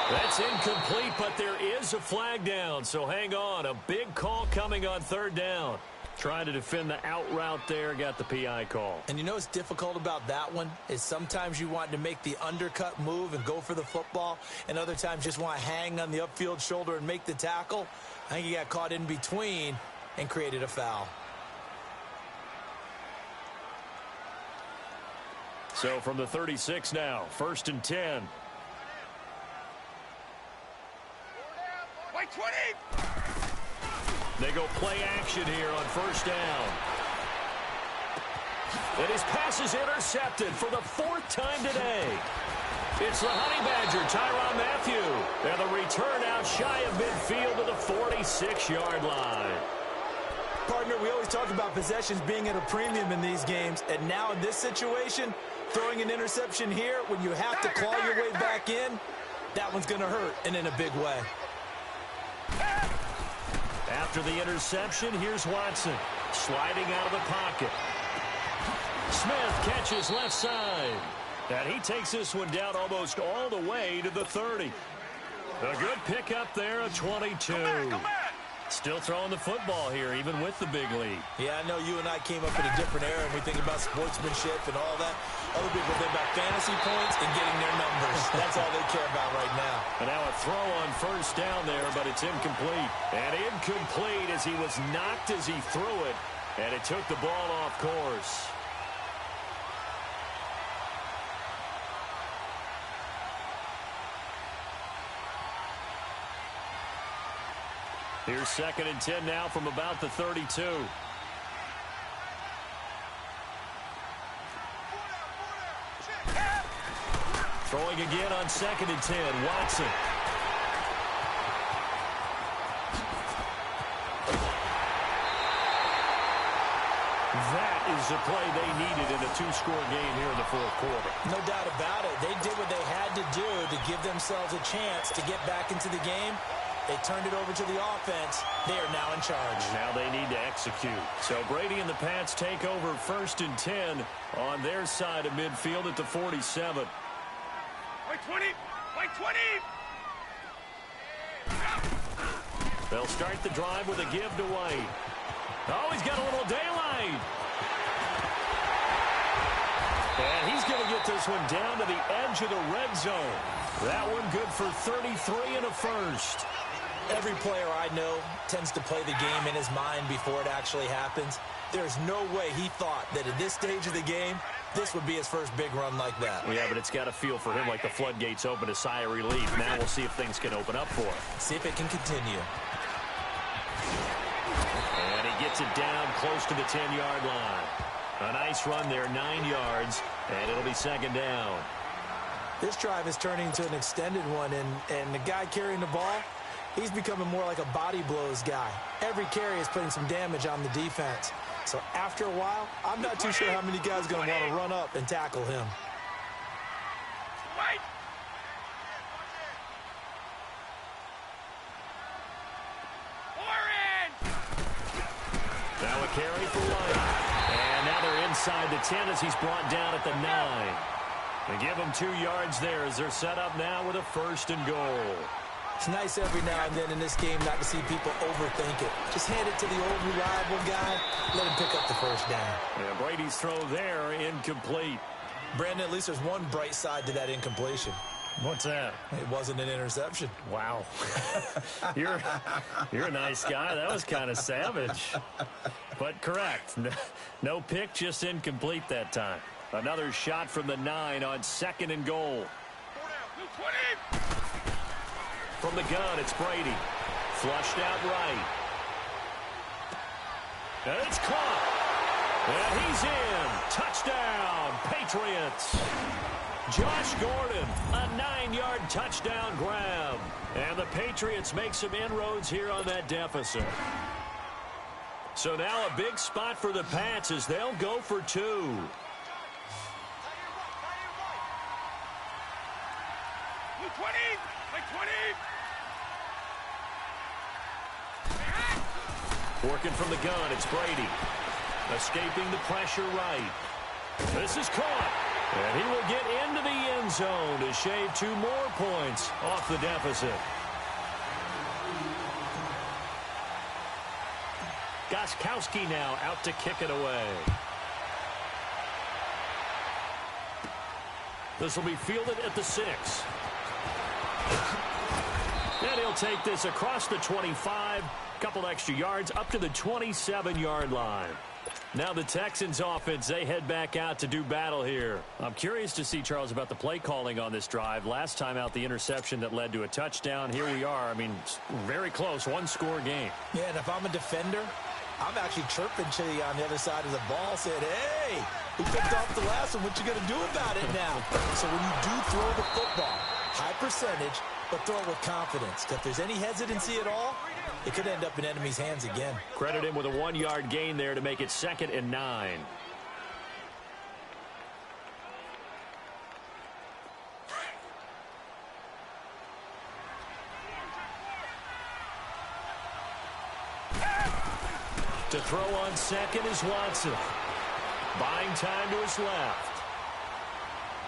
That's incomplete, but there is a flag down, so hang on. A big call coming on third down. Trying to defend the out route there, got the PI call. And you know what's difficult about that one is sometimes you want to make the undercut move and go for the football, and other times just want to hang on the upfield shoulder and make the tackle. I think he got caught in between and created a foul. So from the 36 now, 1st and 10. Wait 20. They go play action here on 1st down. And his pass is intercepted for the 4th time today. It's the Honey Badger, Tyrann Mathieu. And the return out shy of midfield to the 46-yard line. Partner, we always talk about possessions being at a premium in these games, and now in this situation, throwing an interception here when you have to claw your way back in, that one's going to hurt, and in a big way. After the interception, here's Watson, sliding out of the pocket. Smith catches left side, and he takes this one down almost all the way to the 30. A good pickup there, a 22. Still throwing the football here, even with the big lead. Yeah, I know you and I came up in a different era, and we think about sportsmanship and all that. Other people think about fantasy points and getting their numbers. That's all they care about right now. And now a throw on first down there, but it's incomplete. And incomplete as he was knocked as he threw it, and it took the ball off course. Here's 2nd and 10 now from about the 32. Throwing again on 2nd and 10, Watson. That is the play they needed in a two-score game here in the fourth quarter. No doubt about it. They did what they had to do to give themselves a chance to get back into the game. They turned it over to the offense. They are now in charge. Now they need to execute. So Brady and the Pats take over 1st and 10 on their side of midfield at the 47. By 20! By 20! They'll start the drive with a give to White. Oh, he's got a little daylight. And he's going to get this one down to the edge of the red zone. That one good for 33 and a first. Every player I know tends to play the game in his mind before it actually happens. There's no way he thought that at this stage of the game, this would be his first big run like that. Yeah, but it's got to feel for him like the floodgates open, a sigh of relief. Now we'll see if things can open up for him. See if it can continue. And he gets it down close to the 10-yard line. A nice run there, 9 yards, and it'll be 2nd down. This drive is turning into an extended one, and the guy carrying the ball, he's becoming more like a body blows guy. Every carry is putting some damage on the defense. So after a while, I'm not too sure how many guys are going to want to run up and tackle him. Wait! Orange! Now a carry for White. And now they're inside the 10 as he's brought down at the 9. They give him 2 yards there as they're set up now with a 1st and goal. It's nice every now and then in this game not to see people overthink it. Just hand it to the old reliable guy, let him pick up the first down. Yeah, Brady's throw there, incomplete. Brandon, at least there's one bright side to that incompletion. What's that? It wasn't an interception. Wow. You're a nice guy. That was kind of savage. But correct. No pick, just incomplete that time. Another shot from the 9 on 2nd and goal. 20! From the gun, it's Brady. Flushed out right. And it's caught. And he's in. Touchdown, Patriots. Josh Gordon, a 9-yard touchdown grab. And the Patriots make some inroads here on that deficit. So now a big spot for the Pats as they'll go for 2. 20! By 20! Working from the gun, it's Brady. Escaping the pressure right. This is caught. And he will get into the end zone to shave 2 more points off the deficit. Gostkowski now out to kick it away. This will be fielded at the 6. And he'll take this across the 25. Couple extra yards up to the 27-yard line. Now the Texans offense, they head back out to do battle here. I'm curious to see, Charles, about the play calling on this drive. Last time out, the interception that led to a touchdown. Here we are. I mean, very close, 1-score game. Yeah, and if I'm a defender, I'm actually chirping to you on the other side of the ball, saying, hey, we picked off the last one. What you going to do about it now? So when you do throw the football, high percentage, but throw it with confidence. If there's any hesitancy at all, it could end up in enemy's hands again. Credit him with a 1-yard gain there to make it 2nd and 9. To throw on second is Watson. Buying time to his left.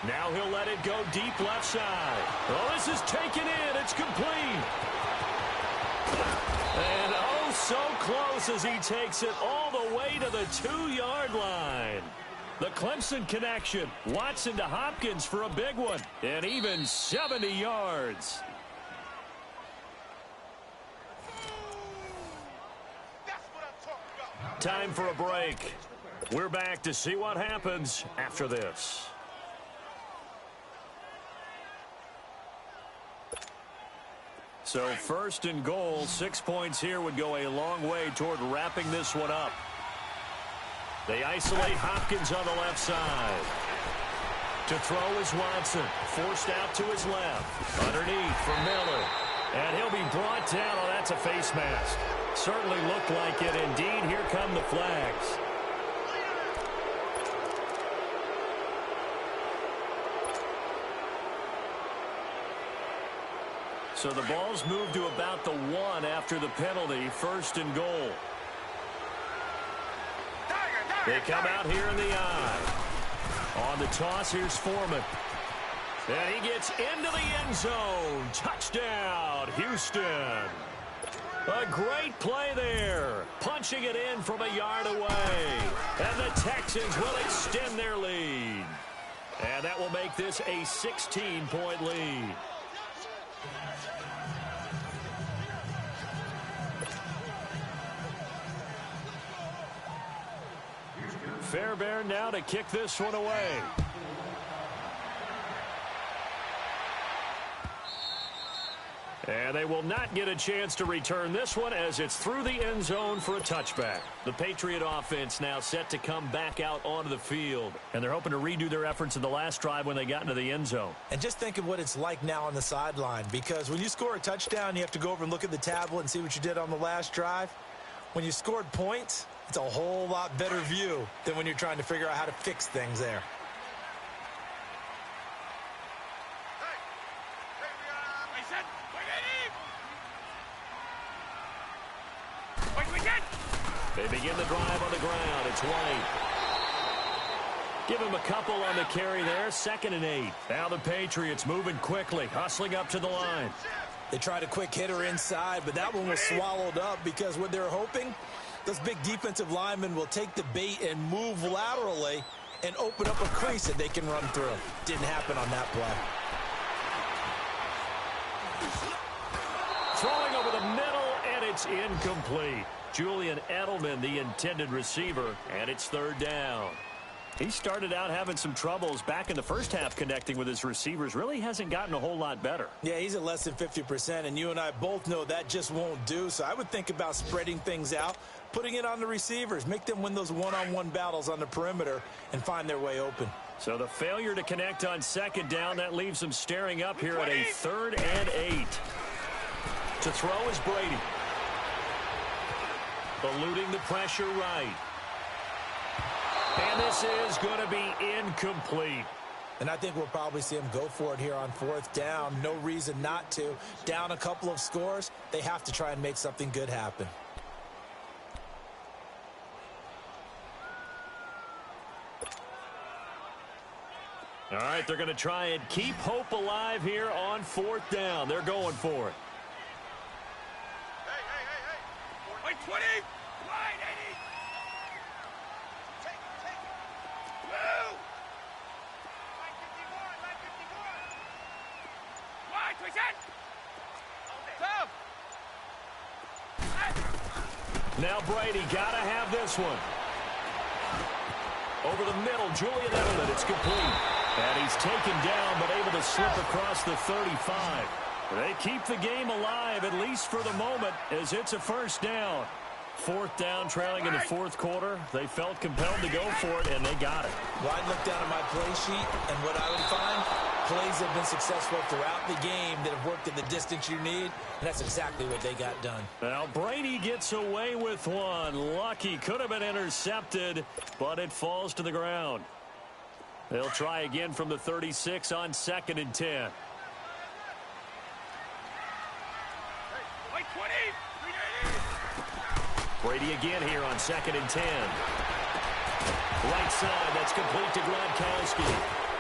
Now he'll let it go deep left side. Oh, this is taken in. It's complete. And oh, so close as he takes it all the way to the 2-yard line. The Clemson connection. Watson to Hopkins for a big one. And even 70 yards. Time for a break. We're back to see what happens after this. So 1st and goal, 6 points here would go a long way toward wrapping this one up. They isolate Hopkins on the left side. To throw is Watson, forced out to his left. Underneath for Miller. And he'll be brought down. Oh, that's a face mask. Certainly looked like it. Indeed, here come the flags. So the ball's moved to about the 1 after the penalty. 1st and goal. They come out here in the eye. On the toss, here's Foreman. And he gets into the end zone. Touchdown, Houston. A great play there. Punching it in from a yard away. And the Texans will extend their lead. And that will make this a 16-point lead. Fairbairn now to kick this one away. And they will not get a chance to return this one as it's through the end zone for a touchback. The Patriot offense now set to come back out onto the field. And they're hoping to redo their efforts in the last drive when they got into the end zone. And just think of what it's like now on the sideline, because when you score a touchdown, you have to go over and look at the tablet and see what you did on the last drive. When you scored points, it's a whole lot better view than when you're trying to figure out how to fix things there. They begin the drive on the ground. It's White. Give him a couple on the carry there. 2nd and 8. Now the Patriots moving quickly, hustling up to the line. They tried a quick hitter inside, but that one was swallowed up because what they're hoping, those big defensive linemen will take the bait and move laterally and open up a crease that they can run through. Didn't happen on that play. Throwing over the middle, and it's incomplete. Julian Edelman, the intended receiver, and it's 3rd down. He started out having some troubles back in the first half connecting with his receivers. Really hasn't gotten a whole lot better. Yeah, he's at less than 50%, and you and I both know that just won't do. So I would think about spreading things out, putting it on the receivers, make them win those one-on-one battles on the perimeter and find their way open. So the failure to connect on 2nd down, that leaves them staring up here at a 3rd and 8. To throw is Brady. Eluding the pressure right. And this is going to be incomplete. And I think we'll probably see him go for it here on 4th down. No reason not to. Down a couple of scores, they have to try and make something good happen. All right, they're going to try and keep hope alive here on 4th down. They're going for it. Hey. 20. Wide 80. Take it. Move. Line 51. Wide 20. Now Brady got to have this one. Over the middle, Julian Edelman. It's complete. And he's taken down, but able to slip across the 35. They keep the game alive, at least for the moment, as it's a 1st down. Fourth down, trailing in the fourth quarter. They felt compelled to go for it, and they got it. Well, I'd look down at my play sheet, and what I would find, plays have been successful throughout the game that have worked at the distance you need, and that's exactly what they got done. Now, Brady gets away with one. Lucky, could have been intercepted, but it falls to the ground. They'll try again from the 36 on 2nd and 10. Like 20. Brady again here on 2nd and 10. Right side, that's complete to Gronkowski.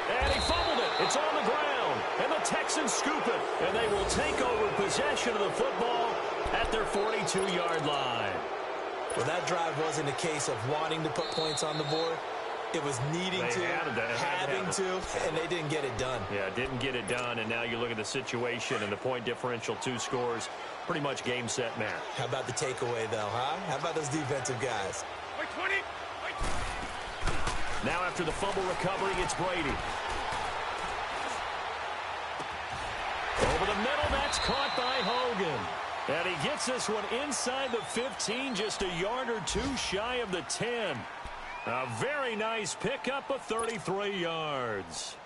And he fumbled it. It's on the ground. And the Texans scoop it. And they will take over possession of the football at their 42-yard line. Well, that drive wasn't a case of wanting to put points on the board. It was needing having to, and they didn't get it done. Yeah, didn't get it done, and now you look at the situation and the point differential, 2 scores, pretty much game, set, match. How about the takeaway, though, huh? How about those defensive guys? Like 20. Now after the fumble recovery, it's Brady. Over the middle, that's caught by Hogan. And he gets this one inside the 15, just a yard or 2 shy of the 10. A very nice pickup of 33 yards.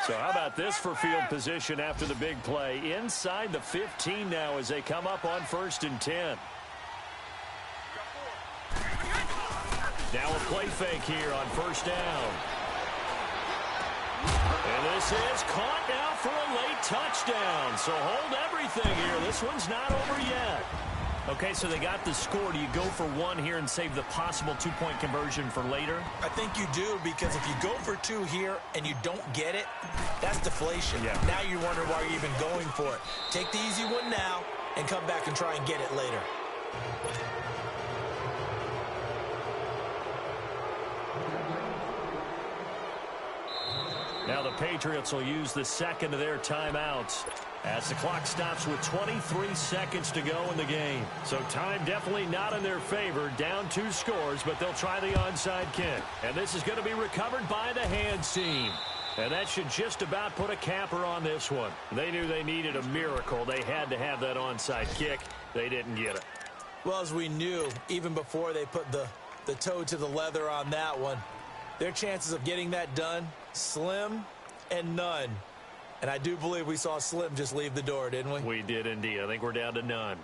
So how about this for field position after the big play? Inside the 15 now as they come up on 1st and 10. Now a play fake here on 1st down. And this is caught now for a late touchdown. So hold everything here. This one's not over yet. Okay, so they got the score. Do you go for 1 here and save the possible 2-point conversion for later? I think you do, because if you go for 2 here and you don't get it, that's deflation. Yeah. Now you wonder why you're even going for it. Take the easy one now and come back and try and get it later. Now the Patriots will use the second of their timeouts as the clock stops with 23 seconds to go in the game. So time definitely not in their favor. Down 2 scores, but they'll try the onside kick. And this is going to be recovered by the hands team. And that should just about put a capper on this one. They knew they needed a miracle. They had to have that onside kick. They didn't get it. Well, as we knew, even before they put the toe to the leather on that one, their chances of getting that done, slim and none. And I do believe we saw Slim just leave the door, didn't we? We did indeed. I think we're down to none.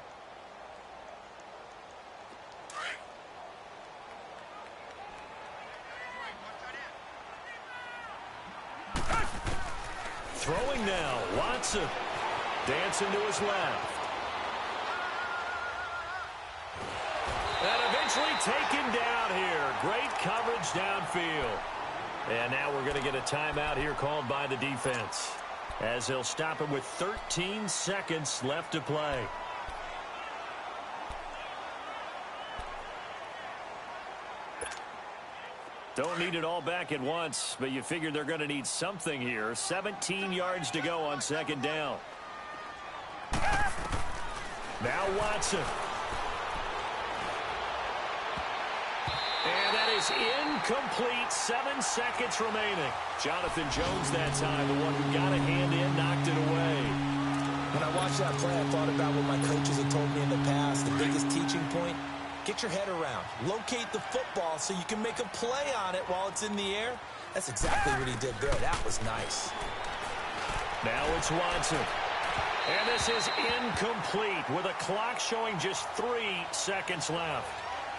Throwing now, Watson. Dancing to his left. And eventually taken down here. Great coverage downfield. And now we're going to get a timeout here called by the defense, as they'll stop it with 13 seconds left to play. Don't need it all back at once, but you figure they're going to need something here. 17 yards to go on 2nd down. Now Watson. And that is incomplete. 7 seconds remaining. Jonathan Jones that time, the one who got a hand in, knocked it away. When I watched that play, I thought about what my coaches had told me in the past. The biggest teaching point, get your head around. Locate the football so you can make a play on it while it's in the air. That's exactly what he did there. That was nice. Now it's Watson. And this is incomplete with a clock showing just 3 seconds left.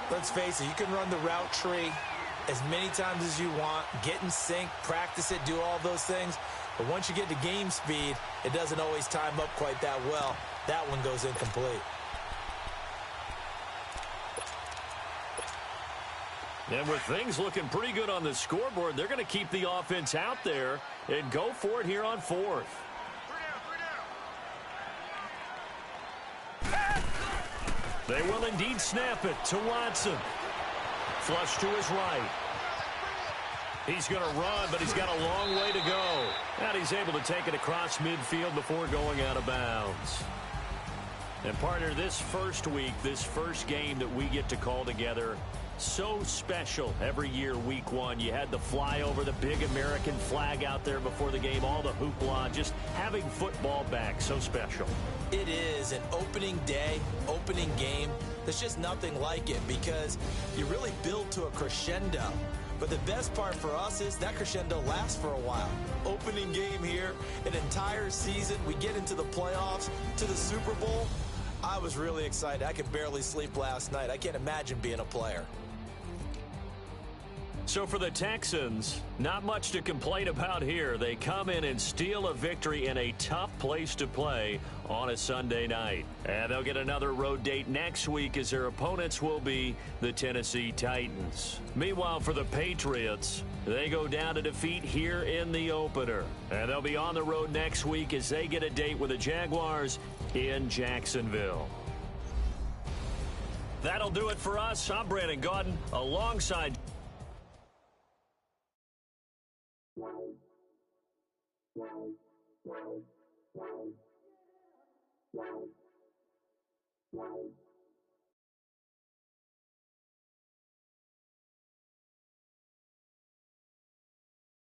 Let's face it, you can run the route tree as many times as you want, get in sync, practice it, do all those things. But once you get to game speed, it doesn't always time up quite that well. That one goes incomplete. And with things looking pretty good on the scoreboard, they're going to keep the offense out there and go for it here on 4th. They will indeed snap it to Watson. Flush to his right. He's going to run, but he's got a long way to go. And he's able to take it across midfield before going out of bounds. And partner, this first week, this first game that we get to call together, So special every year, week one. You had the flyover, the big American flag out there before the game, all the hoopla, just having football back, so special. It is an opening day, opening game. There's just nothing like it because you really build to a crescendo. But the best part for us is that crescendo lasts for a while. Opening game here, an entire season, we get into the playoffs, to the Super Bowl. I was really excited. I could barely sleep last night. I can't imagine being a player. So for the Texans, not much to complain about here. They come in and steal a victory in a tough place to play on a Sunday night. And they'll get another road date next week as their opponents will be the Tennessee Titans. Meanwhile, for the Patriots, they go down to defeat here in the opener. And they'll be on the road next week as they get a date with the Jaguars in Jacksonville. That'll do it for us. I'm Brandon Gaudin alongside Wow.